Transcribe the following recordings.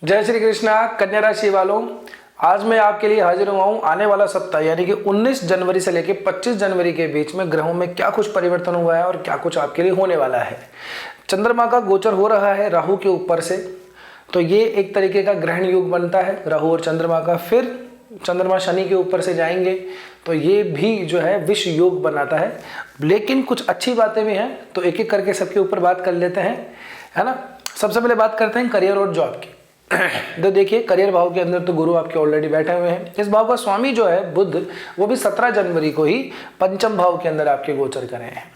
जय श्री कृष्णा। कन्या राशि वालों, आज मैं आपके लिए हाजिर हुआ हूँ। आने वाला सप्ताह यानी कि 19 जनवरी से लेकर 25 जनवरी के बीच में ग्रहों में क्या कुछ परिवर्तन हुआ है और क्या कुछ आपके लिए होने वाला है। चंद्रमा का गोचर हो रहा है राहु के ऊपर से, तो ये एक तरीके का ग्रहण योग बनता है राहु और चंद्रमा का। फिर चंद्रमा शनि के ऊपर से जाएंगे तो ये भी जो है विष योग बनाता है। लेकिन कुछ अच्छी बातें भी हैं, तो एक एक करके सबके ऊपर बात कर लेते हैं, है ना। सबसे पहले बात करते हैं करियर और जॉब की। तो देखिए, करियर भाव के अंदर तो गुरु आपके ऑलरेडी बैठे हुए हैं। इस भाव का स्वामी जो है बुध, वो भी 17 जनवरी को ही पंचम भाव के अंदर आपके गोचर कर रहे हैं।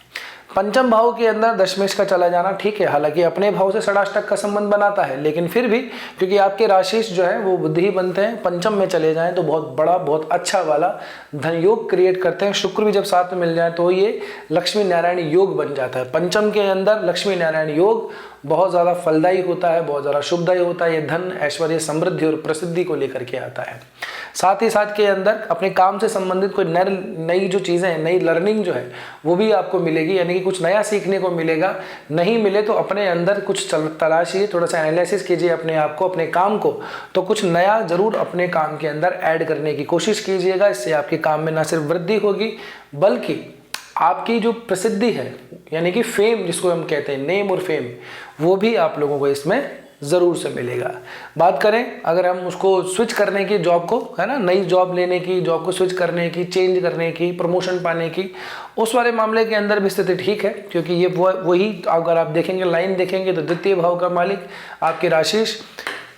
पंचम भाव के अंदर दशमेश का चला जाना ठीक है, हालांकि अपने भाव से षडाष्टक का संबंध बनाता है, लेकिन फिर भी क्योंकि आपके राशिश जो है वो बुद्धि ही बनते हैं, पंचम में चले जाएं तो बहुत बड़ा बहुत अच्छा वाला धन योग क्रिएट करते हैं। शुक्र भी जब साथ में मिल जाए तो ये लक्ष्मी नारायण योग बन जाता है। पंचम के अंदर लक्ष्मी नारायण योग बहुत ज़्यादा फलदायी होता है, बहुत ज़्यादा शुभदायी होता है। ये धन, ऐश्वर्य, समृद्धि और प्रसिद्धि को लेकर के आता है। साथ ही साथ के अंदर अपने काम से संबंधित कोई नई जो चीज़ें हैं, नई लर्निंग जो है वो भी आपको मिलेगी, यानी कि कुछ नया सीखने को मिलेगा। नहीं मिले तो अपने अंदर कुछ तलाशिए, थोड़ा सा एनालिसिस कीजिए अपने आप को, अपने काम को, तो कुछ नया जरूर अपने काम के अंदर ऐड करने की कोशिश कीजिएगा। इससे आपके काम में न सिर्फ वृद्धि होगी बल्कि आपकी जो प्रसिद्धि है, यानी कि फेम जिसको हम कहते हैं, नेम और फेम, वो भी आप लोगों को इसमें ज़रूर से मिलेगा। बात करें अगर हम उसको स्विच करने की, जॉब को, है ना, नई जॉब लेने की, जॉब को स्विच करने की, चेंज करने की, प्रमोशन पाने की, उस वाले मामले के अंदर भी स्थिति ठीक है, क्योंकि ये वही अगर आप देखेंगे, लाइन देखेंगे तो द्वितीय भाव का मालिक आपके राशिश,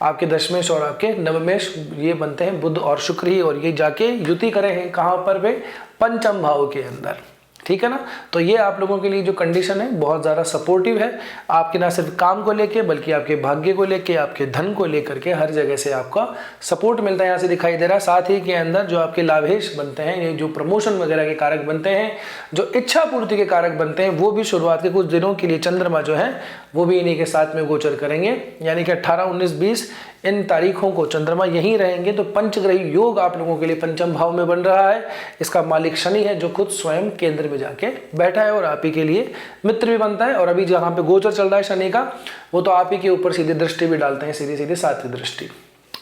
आपके दशमेश और आपके नवमेश ये बनते हैं बुध और शुक्र ही, और ये जाके युति करे हैं कहाँ पर वे, पंचम भाव के अंदर, ठीक है ना। तो ये आप लोगों के लिए जो कंडीशन है बहुत ज़्यादा सपोर्टिव है, आपके ना सिर्फ काम को लेके बल्कि आपके भाग्य को लेके, आपके धन को लेकर के हर जगह से आपका सपोर्ट मिलता है, यहाँ से दिखाई दे रहा है। साथ ही के अंदर जो आपके लाभेश बनते हैं, ये जो प्रमोशन वगैरह के कारक बनते हैं, जो इच्छा पूर्ति के कारक बनते हैं, वो भी शुरुआत के कुछ दिनों के लिए चंद्रमा जो है वो भी इन्हीं के साथ में गोचर करेंगे, यानी कि 18, 19, 20 इन तारीखों को चंद्रमा यहीं रहेंगे। तो पंचग्रही योग आप लोगों के लिए पंचम भाव में बन रहा है। इसका मालिक शनि है जो खुद स्वयं केंद्र में जाके बैठा है और आप ही के लिए मित्र भी बनता है। और अभी जहां पे गोचर चल रहा है शनि का, वो तो आप ही के ऊपर सीधी दृष्टि भी डालते हैं, सीधी सीधी सातवीं दृष्टि,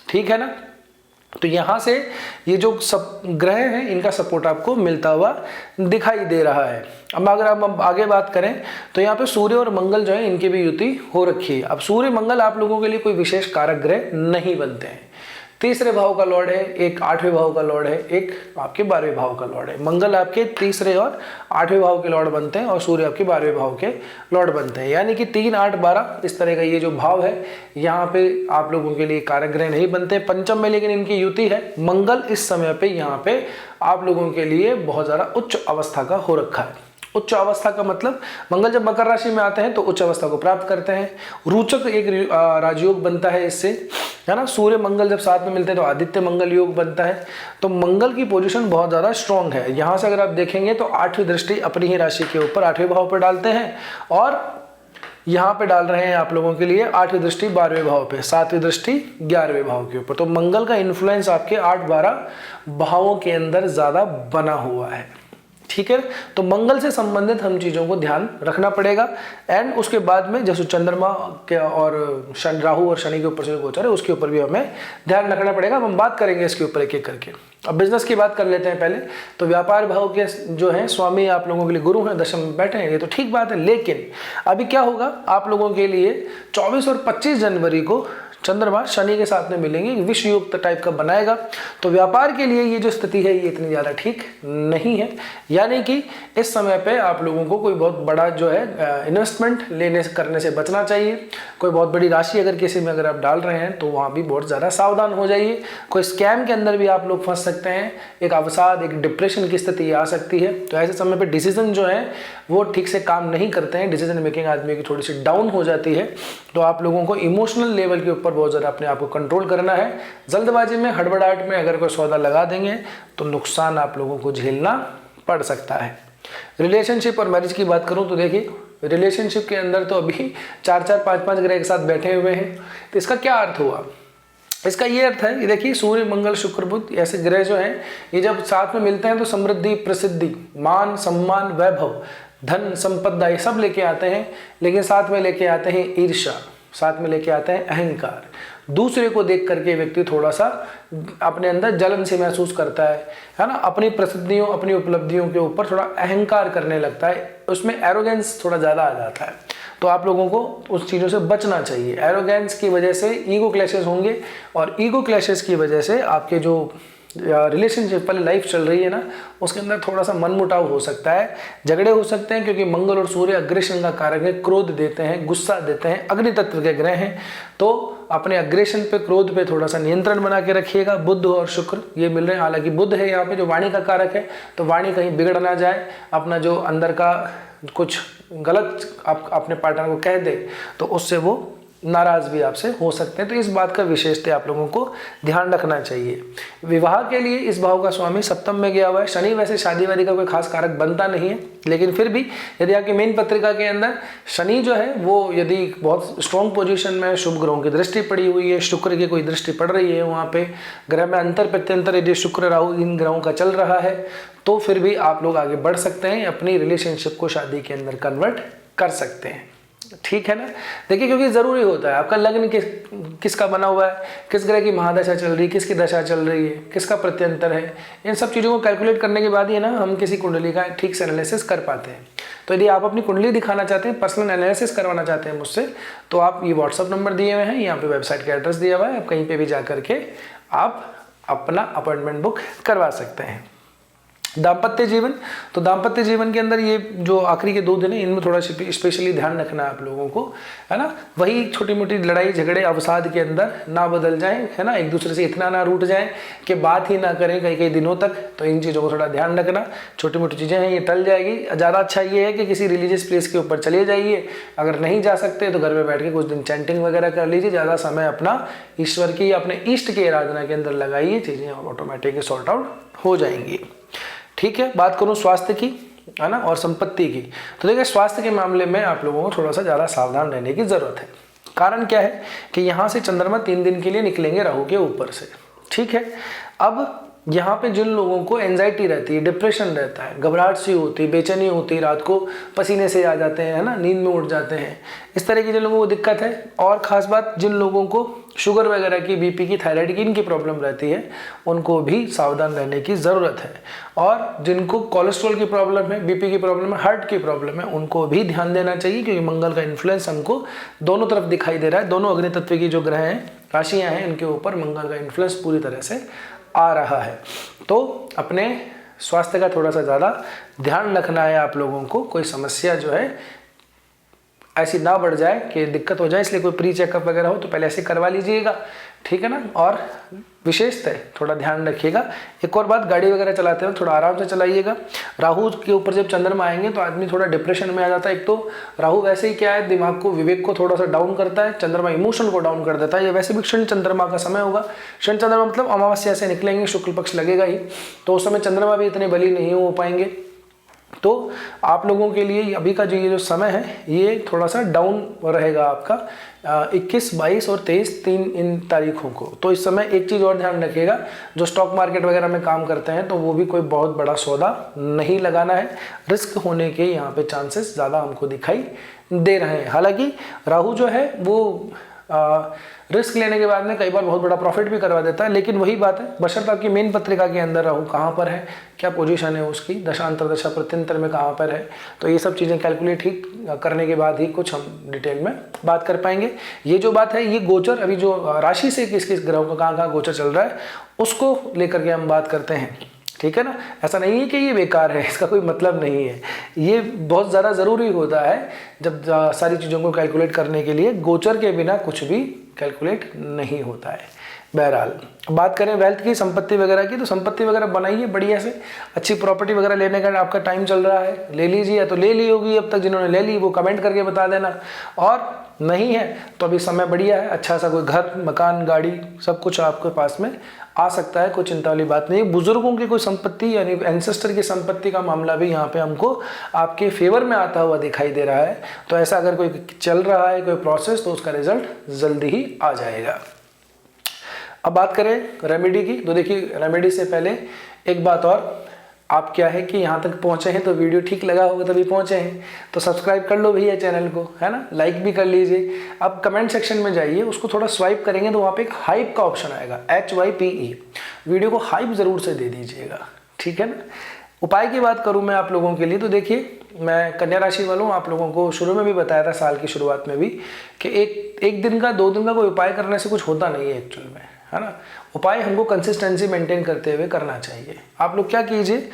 ठीक है ना। तो यहाँ से ये जो सब ग्रह हैं इनका सपोर्ट आपको मिलता हुआ दिखाई दे रहा है। अब अगर हम आगे बात करें तो यहाँ पे सूर्य और मंगल जो है इनकी भी युति हो रखी है। अब सूर्य मंगल आप लोगों के लिए कोई विशेष कारक ग्रह नहीं बनते हैं। तीसरे भाव का लॉर्ड है, एक 8वें भाव का लॉर्ड है, एक आपके 12वें भाव का लॉर्ड है। मंगल आपके तीसरे और 8वें भाव के लॉर्ड बनते हैं और सूर्य आपके 12वें भाव के लॉर्ड बनते हैं, यानी कि 3, 8, 12 इस तरह का ये जो भाव है यहाँ पे आप लोगों के लिए कारक ग्रह नहीं बनते पंचम में, लेकिन इनकी युति है। मंगल इस समय पे यहाँ पे आप लोगों के लिए बहुत ज़्यादा उच्च अवस्था का हो रखा है। उच्च अवस्था का मतलब मंगल जब मकर राशि में आते हैं तो उच्च अवस्था को प्राप्त करते हैं। रोचक एक राजयोग बनता है इससे, है ना। सूर्य मंगल जब साथ में मिलते हैं तो आदित्य मंगल योग बनता है। तो मंगल की पोजीशन बहुत ज़्यादा स्ट्रांग है। यहाँ से अगर आप देखेंगे तो 8वीं दृष्टि अपनी ही राशि के ऊपर 8वें भाव पर डालते हैं, और यहाँ पे डाल रहे हैं आप लोगों के लिए 8वीं दृष्टि 12वें भाव पे, 7वीं दृष्टि 11वें भाव के ऊपर। तो मंगल का इन्फ्लुएंस आपके 8, 12 भावों के अंदर ज़्यादा बना हुआ है, ठीक है। तो मंगल से संबंधित हम चीज़ों को ध्यान रखना पड़ेगा। एंड उसके बाद में जैसे चंद्रमा के और राहु और शनि के ऊपर से गोचर है उसके ऊपर भी हमें ध्यान रखना पड़ेगा। अब हम बात करेंगे इसके ऊपर एक एक करके। अब बिजनेस की बात कर लेते हैं पहले। तो व्यापार भाव के जो है स्वामी आप लोगों के लिए गुरु हैं, दशम में बैठे हैं, ये तो ठीक बात है। लेकिन अभी क्या होगा आप लोगों के लिए 24 और 25 जनवरी को चंद्रमा शनि के साथ में मिलेंगे, विष योग टाइप का बनाएगा। तो व्यापार के लिए ये जो स्थिति है ये इतनी ज़्यादा ठीक नहीं है, यानी कि इस समय पे आप लोगों को कोई बहुत बड़ा जो है इन्वेस्टमेंट करने से बचना चाहिए। कोई बहुत बड़ी राशि अगर किसी में अगर आप डाल रहे हैं तो वहाँ भी बहुत ज़्यादा सावधान हो जाइए। कोई स्कैम के अंदर भी आप लोग फंस सकते हैं, एक अवसाद, एक डिप्रेशन की स्थिति आ सकती है। तो ऐसे समय पर डिसीजन जो है वो ठीक से काम नहीं करते हैं, डिसीजन मेकिंग आदमी की थोड़ी सी डाउन हो जाती है। तो आप लोगों को इमोशनल लेवल के ऊपर बहुत ज़्यादा अपने आप को कंट्रोल करना है। जल्दबाजी में, हड़बड़ाहट में अगर कोई सौदा लगा देंगे तो नुकसान आप लोगों को झेलना पड़ सकता है। रिलेशनशिप और मैरिज की बात करूं तो देखिए, रिलेशनशिप के अंदर तो अभी 4-4, 5-5 ग्रह एक साथ बैठे हुए हैं। तो इसका क्या अर्थ हुआ? इसका ये अर्थ है, ये देखिए सूर्य, मंगल, शुक्र, बुध ऐसे ग्रह जो हैं ये जब साथ में मिलते हैं तो समृद्धि, प्रसिद्धि, मान, सम्मान, वैभव, धन, संपदा ये सब लेके आते हैं। लेकिन साथ में लेके आते हैं ईर्ष्या, साथ में लेके आते हैं अहंकार। दूसरे को देख करके व्यक्ति थोड़ा सा अपने अंदर जलन से महसूस करता है ना, अपनी प्रसिद्धियों अपनी उपलब्धियों के ऊपर थोड़ा अहंकार करने लगता है, उसमें एरोगेंस थोड़ा ज़्यादा आ जाता है। तो आप लोगों को उस चीज़ों से बचना चाहिए। एरोगेंस की वजह से ईगो क्लैशेस होंगे, और ईगो क्लैशेस की वजह से आपके जो रिलेशनशिप वाली लाइफ चल रही है ना, उसके अंदर थोड़ा सा मनमुटाव हो सकता है, झगड़े हो सकते हैं, क्योंकि मंगल और सूर्य अग्रेशन का कारक है, क्रोध देते हैं, गुस्सा देते हैं, अग्नि तत्व के ग्रह हैं। तो अपने अग्रेशन पे, क्रोध पे थोड़ा सा नियंत्रण बना के रखिएगा। बुध और शुक्र ये मिल रहे हैं, हालांकि बुध है यहाँ पे जो वाणी का कारक है, तो वाणी कहीं बिगड़ ना जाए, अपना जो अंदर का कुछ गलत आप अपने पार्टनर को कह दे तो उससे वो नाराज भी आपसे हो सकते हैं। तो इस बात का विशेषतः आप लोगों को ध्यान रखना चाहिए। विवाह के लिए इस भाव का स्वामी सप्तम में गया हुआ है। शनि वैसे शादी वादी का कोई खास कारक बनता नहीं है, लेकिन फिर भी यदि आपकी मेन पत्रिका के अंदर शनि जो है वो यदि बहुत स्ट्रॉन्ग पोजीशन में, शुभ ग्रहों की दृष्टि पड़ी हुई है, शुक्र की कोई दृष्टि पड़ रही है, वहाँ पे ग्रह में अंतर प्रत्यंतर यदि शुक्र राहु इन ग्रहों का चल रहा है, तो फिर भी आप लोग आगे बढ़ सकते हैं, अपनी रिलेशनशिप को शादी के अंदर कन्वर्ट कर सकते हैं। ठीक है ना। देखिए, क्योंकि ज़रूरी होता है आपका लग्न किसका बना हुआ है, किस ग्रह की महादशा चल रही है, किसकी दशा चल रही है, किसका प्रत्यंतर है, इन सब चीज़ों को कैलकुलेट करने के बाद ही ना हम किसी कुंडली का ठीक से एनालिसिस कर पाते हैं। तो यदि आप अपनी कुंडली दिखाना चाहते हैं, पर्सनल एनालिसिस करवाना चाहते हैं मुझसे, तो आप ये व्हाट्सअप नंबर दिए हुए हैं, यहाँ पे वेबसाइट का एड्रेस दिया हुआ है, आप कहीं पर भी जा करके आप अपना अपॉइंटमेंट बुक करवा सकते हैं। दाम्पत्य जीवन, तो दाम्पत्य जीवन के अंदर ये जो आखिरी के 2 दिन है, इनमें थोड़ा स्पेशली ध्यान रखना है आप लोगों को, है ना। वही छोटी मोटी लड़ाई झगड़े अवसाद के अंदर ना बदल जाए, है ना, एक दूसरे से इतना ना रूठ जाए कि बात ही ना करें कई कई दिनों तक। तो इन चीज़ों को थोड़ा ध्यान रखना। छोटी मोटी चीज़ें हैं, ये टल जाएगी। ज़्यादा अच्छा ये है कि किसी रिलीजियस प्लेस के ऊपर चले जाइए, अगर नहीं जा सकते तो घर में बैठ के कुछ दिन चैंटिंग वगैरह कर लीजिए। ज़्यादा समय अपना ईश्वर की, अपने इष्ट की आराधना के अंदर लगाइए, चीज़ें ऑटोमेटिकली सॉर्ट आउट हो जाएंगी। ठीक है। बात करूं स्वास्थ्य की, है ना, और संपत्ति की, तो देखिए स्वास्थ्य के मामले में आप लोगों को थोड़ा सा ज़्यादा सावधान रहने की ज़रूरत है। कारण क्या है कि यहाँ से चंद्रमा 3 दिन के लिए निकलेंगे राहु के ऊपर से। ठीक है। अब यहाँ पे जिन लोगों को एंजाइटी रहती है, डिप्रेशन रहता है, घबराहट सी होती है, बेचैनी होती है, रात को पसीने से आ जाते हैं, है ना, नींद में उठ जाते हैं, इस तरह की जिन लोगों को दिक्कत है, और ख़ास बात जिन लोगों को शुगर वगैरह की, बीपी की, थायराइड की, इनकी प्रॉब्लम रहती है, उनको भी सावधान रहने की ज़रूरत है। और जिनको कोलेस्ट्रॉल की प्रॉब्लम है, बीपी की प्रॉब्लम है, हार्ट की प्रॉब्लम है, उनको भी ध्यान देना चाहिए, क्योंकि मंगल का इन्फ्लुएंस हमको दोनों तरफ दिखाई दे रहा है। दोनों अग्नि तत्व की जो ग्रह हैं, राशियाँ हैं, इनके ऊपर मंगल का इन्फ्लुएंस पूरी तरह से आ रहा है। तो अपने स्वास्थ्य का थोड़ा सा ज़्यादा ध्यान रखना है आप लोगों को। कोई समस्या जो है ऐसी ना बढ़ जाए कि दिक्कत हो जाए, इसलिए कोई प्री चेकअप वगैरह हो तो पहले ऐसे करवा लीजिएगा। ठीक है ना। और विशेषतः थोड़ा ध्यान रखिएगा। एक और बात, गाड़ी वगैरह चलाते हैं थोड़ा आराम से चलाइएगा। राहु के ऊपर जब चंद्रमा आएंगे तो आदमी थोड़ा डिप्रेशन में आ जाता है। एक तो राहु वैसे ही क्या है, दिमाग को, विवेक को थोड़ा सा डाउन करता है, चंद्रमा इमोशन को डाउन कर देता है। ये वैसे भी क्षण चंद्रमा का समय होगा। क्षण चंद्रमा मतलब अमावस्या से निकलेंगे, शुक्ल पक्ष लगेगा ही, तो उस समय चंद्रमा भी इतने बली नहीं हो पाएंगे। तो आप लोगों के लिए अभी का ये जो समय है ये थोड़ा सा डाउन रहेगा आपका 21, 22 और 23 3 इन तारीखों को। तो इस समय एक चीज़ और ध्यान रखिएगा, जो स्टॉक मार्केट वगैरह में काम करते हैं तो वो भी कोई बहुत बड़ा सौदा नहीं लगाना है। रिस्क होने के यहाँ पे चांसेस ज़्यादा हमको दिखाई दे रहे हैं। हालांकि राहु जो है वो रिस्क लेने के बाद में कई बार बहुत बड़ा प्रॉफिट भी करवा देता है, लेकिन वही बात है, बशर्ते आपकी मेन पत्रिका के अंदर राहु कहाँ पर है, क्या पोजीशन है उसकी, दशांतर दशा प्रत्यंतर में कहाँ पर है, तो ये सब चीज़ें कैलकुलेट ही करने के बाद ही कुछ हम डिटेल में बात कर पाएंगे। ये जो बात है, ये गोचर अभी जो राशि से किस किस ग्रहों का कहाँ गोचर चल रहा है उसको लेकर के हम बात करते हैं। ठीक है ना। ऐसा नहीं है कि ये बेकार है, इसका कोई मतलब नहीं है, ये बहुत ज़्यादा ज़रूरी होता है जब सारी चीज़ों को कैलकुलेट करने के लिए। गोचर के बिना कुछ भी कैलकुलेट नहीं होता है। बहरहाल बात करें वेल्थ की, संपत्ति वगैरह की, तो संपत्ति वगैरह बनाइए बढ़िया से। अच्छी प्रॉपर्टी वगैरह लेने का आपका टाइम चल रहा है, ले लीजिए, या तो ले ली होगी अब तक जिन्होंने ले ली वो कमेंट करके बता देना, और नहीं है तो अभी समय बढ़िया है, अच्छा सा कोई घर, मकान, गाड़ी सब कुछ आपके पास में आ सकता है, कोई चिंता वाली बात नहीं। बुजुर्गों की कोई संपत्ति यानी एंसेस्टर की संपत्ति का मामला भी यहाँ पे हमको आपके फेवर में आता हुआ दिखाई दे रहा है। तो ऐसा अगर कोई चल रहा है कोई प्रोसेस तो उसका रिजल्ट जल्दी ही आ जाएगा। अब बात करें रेमेडी की, तो देखिए रेमेडी से पहले एक बात और, आप क्या है कि यहाँ तक पहुँचे हैं तो वीडियो ठीक लगा होगा तभी पहुँचे हैं, तो सब्सक्राइब कर लो भैया चैनल को, है ना, लाइक भी कर लीजिए। अब कमेंट सेक्शन में जाइए, उसको थोड़ा स्वाइप करेंगे तो वहाँ पे एक हाइप का ऑप्शन आएगा, HYPE, वीडियो को हाइप ज़रूर से दे दीजिएगा, ठीक है ना। उपाय की बात करूँ मैं आप लोगों के लिए, तो देखिए मैं कन्या राशि वालों आप लोगों को शुरू में भी बताया था, साल की शुरुआत में भी, कि एक दिन का 2 दिन का कोई उपाय करने से कुछ होता नहीं है एक्चुअल में, है ना। उपाय हमको कंसिस्टेंसी मेंटेन करते हुए करना चाहिए। आप लोग क्या कीजिए,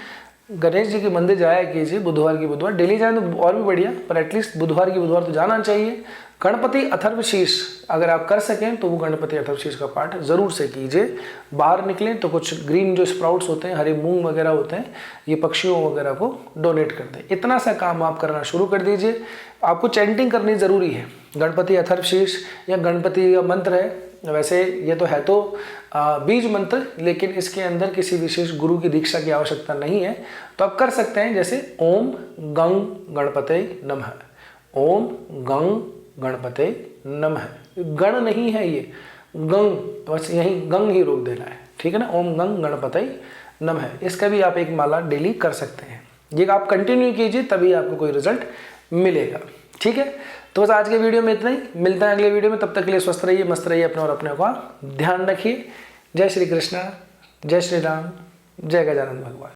गणेश जी के मंदिर जाया कीजिए बुधवार की बुधवार, डेली जाए तो और भी बढ़िया, पर एटलीस्ट बुधवार की बुधवार तो जाना चाहिए। गणपति अथर्वशीष अगर आप कर सकें तो वो गणपति अथर्वशीष का पाठ ज़रूर से कीजिए। बाहर निकलें तो कुछ ग्रीन जो स्प्राउट्स होते हैं, हरे मूंग वगैरह होते हैं, ये पक्षियों वगैरह को डोनेट कर दें। इतना सा काम आप करना शुरू कर दीजिए। आपको चैंटिंग करनी ज़रूरी है, गणपति अथर्वशीष या गणपति का मंत्र है, वैसे ये तो है तो बीज मंत्र, लेकिन इसके अंदर किसी विशेष गुरु की दीक्षा की आवश्यकता नहीं है, तो आप कर सकते हैं जैसे ओम गंग गणपते नमः, ओम गंग गणपते नमः, गण नहीं है ये, गंग, बस यही गंग ही रोक देना है, ठीक है ना, ओम गंग गणपते नमः। इसका भी आप एक माला डेली कर सकते हैं, ये आप कंटिन्यू कीजिए तभी आपको कोई रिजल्ट मिलेगा, ठीक है। तो बस आज के वीडियो में इतना ही, मिलता है अगले वीडियो में, तब तक के लिए स्वस्थ रहिए, मस्त रहिए, अपने और अपने का ध्यान रखिए। जय श्री कृष्णा, जय श्री राम, जय गजानन भगवान।